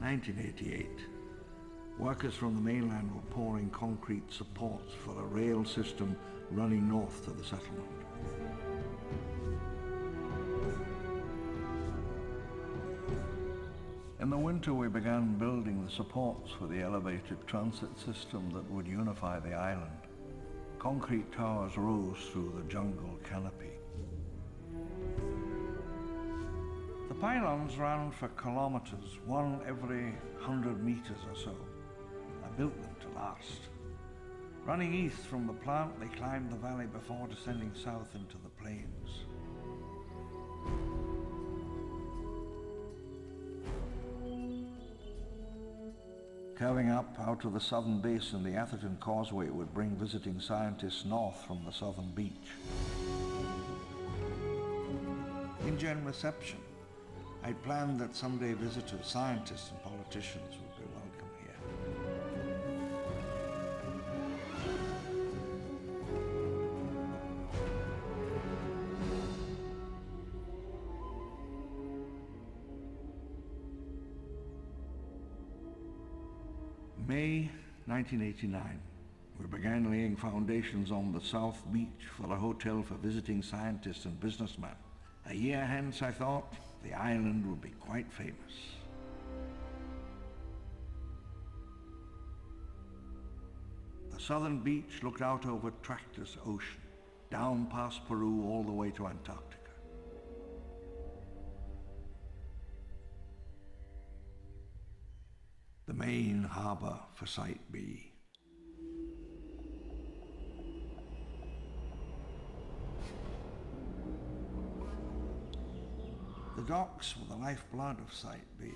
1988. Workers from the mainland were pouring concrete supports for a rail system running north to the settlement. In the winter, we began building the supports for the elevated transit system that would unify the island. Concrete towers rose through the jungle canopy. The pylons ran for kilometers, one every 100 meters or so. I built them to last. Running east from the plant, they climbed the valley before descending south into the plains. Curving up out of the southern basin, the Atherton Causeway would bring visiting scientists north from the southern beach. In Gen reception, I planned that someday visitors, scientists and politicians would be welcome here. May 1989, we began laying foundations on the South Beach for a hotel for visiting scientists and businessmen. A year hence, I thought, the island would be quite famous. The southern beach looked out over trackless ocean, down past Peru all the way to Antarctica. The main harbor for Site B. The docks were the lifeblood of Site B.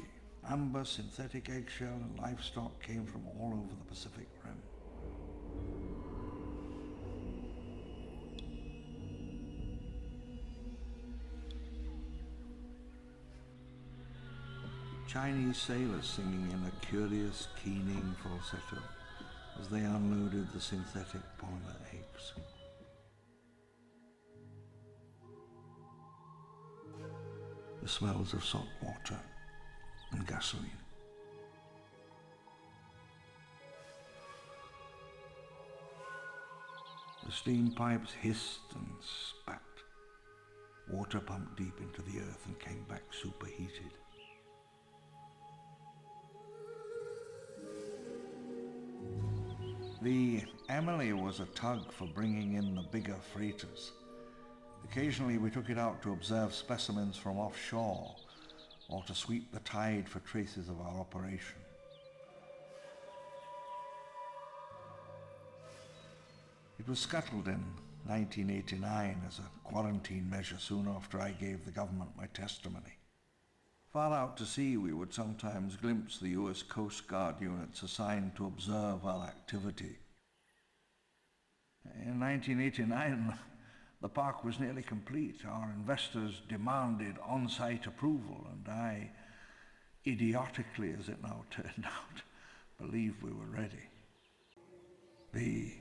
Amber, synthetic eggshell, and livestock came from all over the Pacific Rim. Chinese sailors singing in a curious, keening falsetto as they unloaded the synthetic polymer eggs. The smells of salt water and gasoline. The steam pipes hissed and spat. Water pumped deep into the earth and came back superheated. The Emily was a tug for bringing in the bigger freighters. Occasionally we took it out to observe specimens from offshore or to sweep the tide for traces of our operation. It was scuttled in 1989 as a quarantine measure soon after I gave the government my testimony. Far out to sea, we would sometimes glimpse the US Coast Guard units assigned to observe our activity. In 1989, the park was nearly complete. Our investors demanded on-site approval, and I, idiotically as it now turned out, believed we were ready. The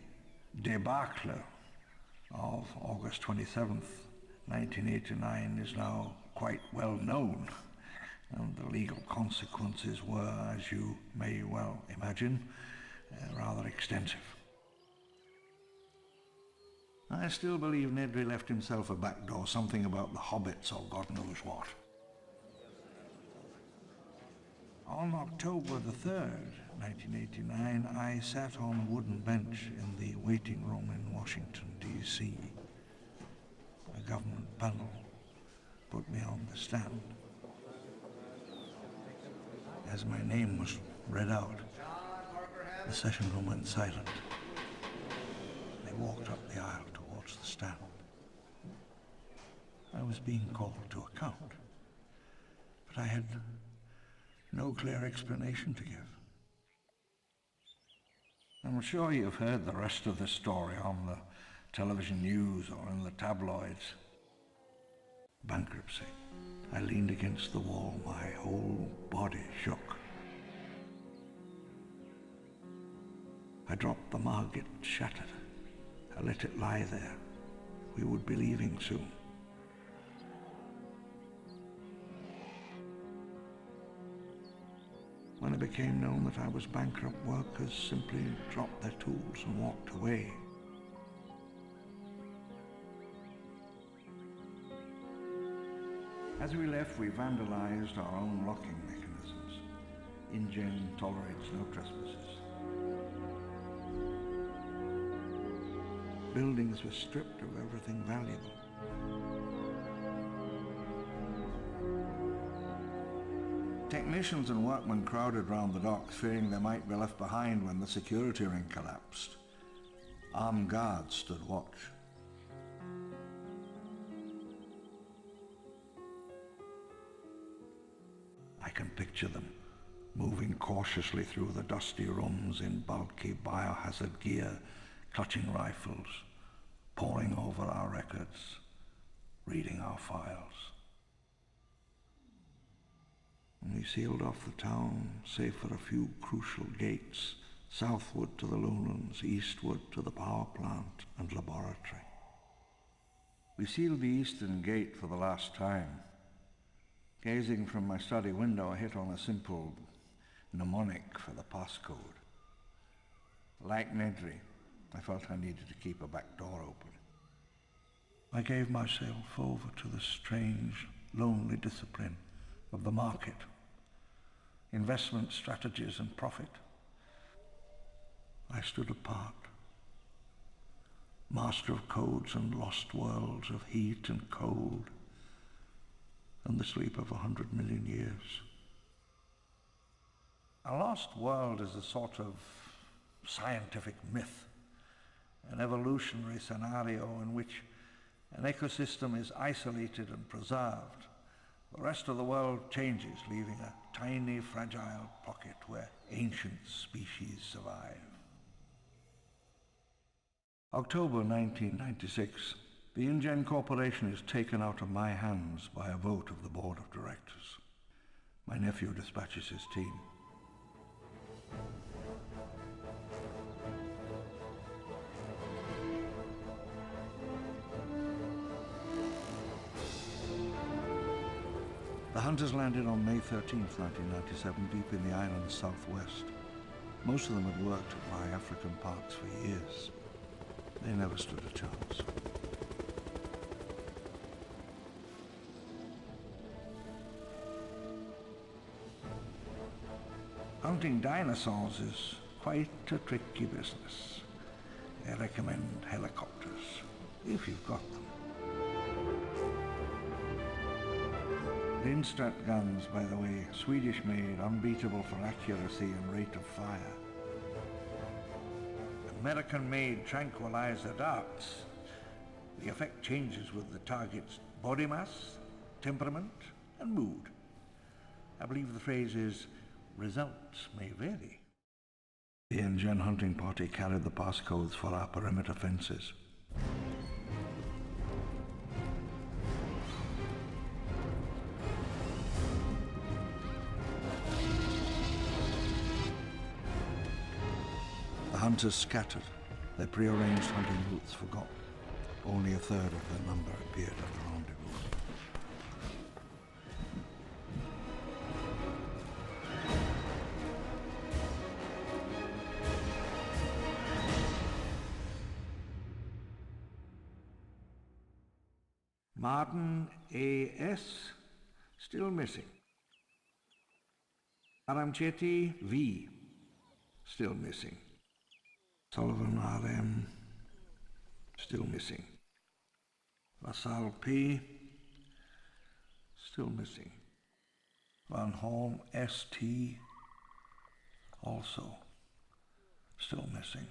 debacle of August 27th, 1989 is now quite well known. And the legal consequences were, as you may well imagine, rather extensive. I still believe Nedry left himself a back door, something about the hobbits or God knows what. On October the 3rd, 1989, I sat on a wooden bench in the waiting room in Washington, D.C. A government panel put me on the stand. As my name was read out, the session room went silent. They walked up the aisle towards the stand. I was being called to account, but I had no clear explanation to give. I'm sure you've heard the rest of the story on the television news or in the tabloids. Bankruptcy. I leaned against the wall, my whole body shook. I dropped the mug, it shattered. I let it lie there. We would be leaving soon. When it became known that I was bankrupt, workers simply dropped their tools and walked away. As we left, we vandalized our own locking mechanisms. InGen tolerates no trespasses. Buildings were stripped of everything valuable. Technicians and workmen crowded round the docks, fearing they might be left behind when the security ring collapsed. Armed guards stood watch. I can picture them, moving cautiously through the dusty rooms in bulky biohazard gear, clutching rifles, poring over our records, reading our files. And we sealed off the town, save for a few crucial gates, southward to the lowlands, eastward to the power plant and laboratory. We sealed the eastern gate for the last time. Gazing from my study window, I hit on a simple mnemonic for the passcode. Like Nedry, I felt I needed to keep a back door open. I gave myself over to the strange, lonely discipline of the market, investment strategies and profit. I stood apart, master of codes and lost worlds of heat and cold, and the sleep of 100 million years. A lost world is a sort of scientific myth, an evolutionary scenario in which an ecosystem is isolated and preserved. The rest of the world changes, leaving a tiny, fragile pocket where ancient species survive. October 1996. The InGen Corporation is taken out of my hands by a vote of the board of directors. My nephew dispatches his team. The hunters landed on May 13th, 1997, deep in the island's southwest. Most of them had worked at my African parks for years. They never stood a chance. Hunting dinosaurs is quite a tricky business. I recommend helicopters, if you've got them. Lindstrat guns, by the way, Swedish-made, unbeatable for accuracy and rate of fire. American-made tranquilizer darts. The effect changes with the target's body mass, temperament, and mood. I believe the phrase is, results may vary. The InGen hunting party carried the passcodes for our perimeter fences. The hunters scattered, their prearranged hunting routes forgotten. Only a third of their number appeared at the rendezvous. Martin A.S. still missing. Aramchetty V. still missing. Sullivan R.M. still missing. LaSalle P. still missing. Van Holm S.T. also still missing.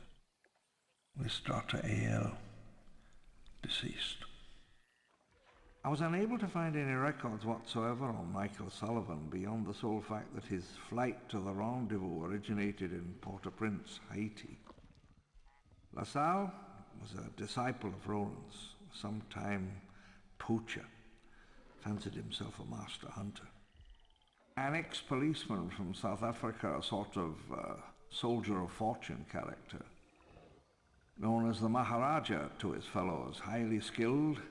Listrata A.L. deceased. I was unable to find any records whatsoever on Michael Sullivan beyond the sole fact that his flight to the rendezvous originated in Port-au-Prince, Haiti. LaSalle was a disciple of Roland's, a sometime poacher, fancied himself a master hunter. An ex-policeman from South Africa, a sort of soldier of fortune character, known as the Maharaja to his fellows, highly skilled,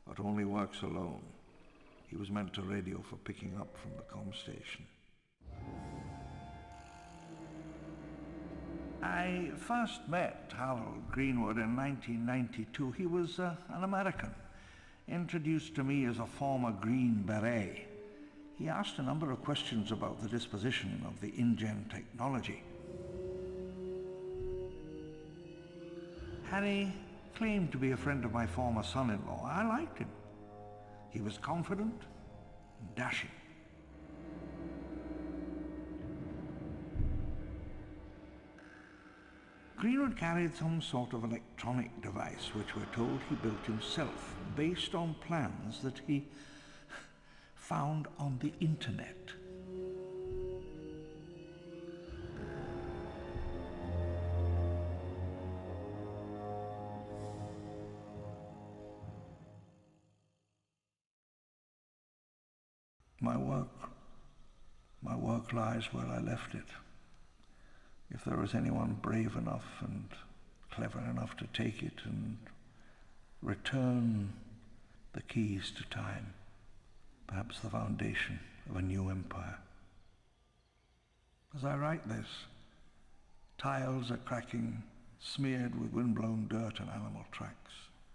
but only works alone. He was meant to radio for picking up from the comm station. I first met Harold Greenwood in 1992. He was an American, introduced to me as a former Green Beret. He asked a number of questions about the disposition of the InGen technology. Harry claimed to be a friend of my former son-in-law. I liked him. He was confident and dashing. Greenwood carried some sort of electronic device which we're told he built himself, based on plans that he found on the internet. My work lies where I left it. If there is anyone brave enough and clever enough to take it and return the keys to time, perhaps the foundation of a new empire. As I write this, tiles are cracking, smeared with windblown dirt and animal tracks.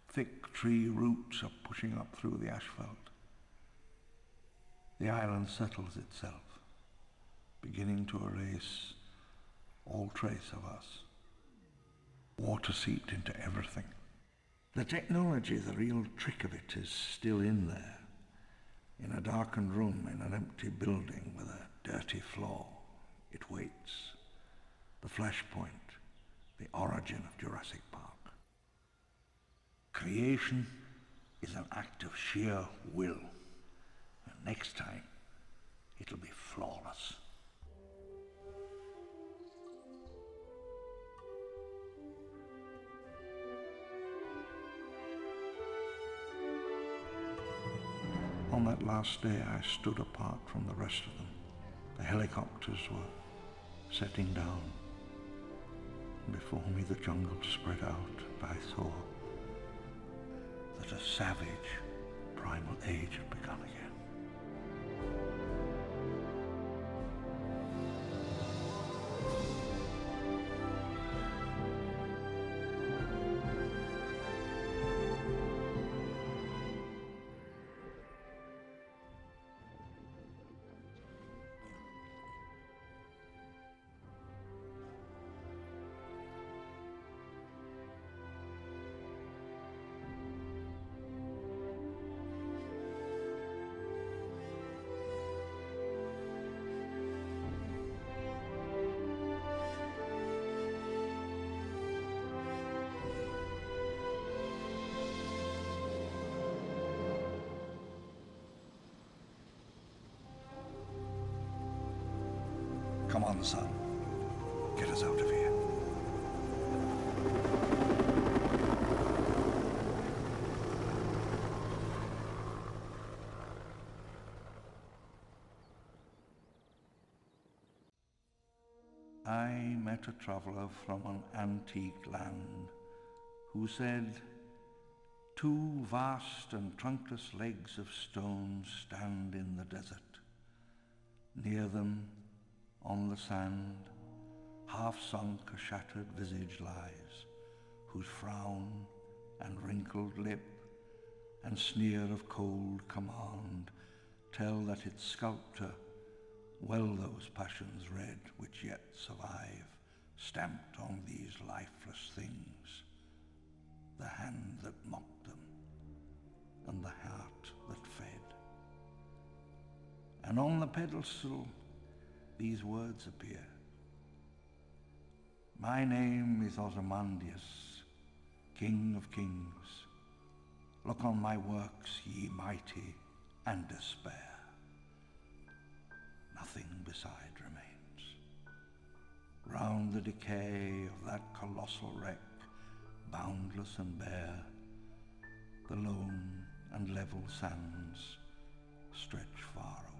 Thick tree roots are pushing up through the asphalt. The island settles itself, beginning to erase all trace of us. Water seeped into everything. The technology, the real trick of it, is still in there, in a darkened room in an empty building with a dirty floor. It waits. The flashpoint, the origin of Jurassic Park. Creation is an act of sheer will, and next time it'll be flawless. On that last day, I stood apart from the rest of them. The helicopters were setting down. Before me, the jungle spread out. I saw that a savage, primal age had begun again. Come on, son. Get us out of here. I met a traveller from an antique land who said, "Two vast and trunkless legs of stone stand in the desert. Near them, on the sand, half sunk a shattered visage lies, whose frown and wrinkled lip and sneer of cold command tell that its sculptor well those passions read which yet survive, stamped on these lifeless things, the hand that mocked them and the heart that fed." And on the pedestal these words appear: "My name is Ozymandias, King of Kings. Look on my works, ye mighty, and despair. Nothing beside remains. Round the decay of that colossal wreck, boundless and bare, the lone and level sands stretch far away."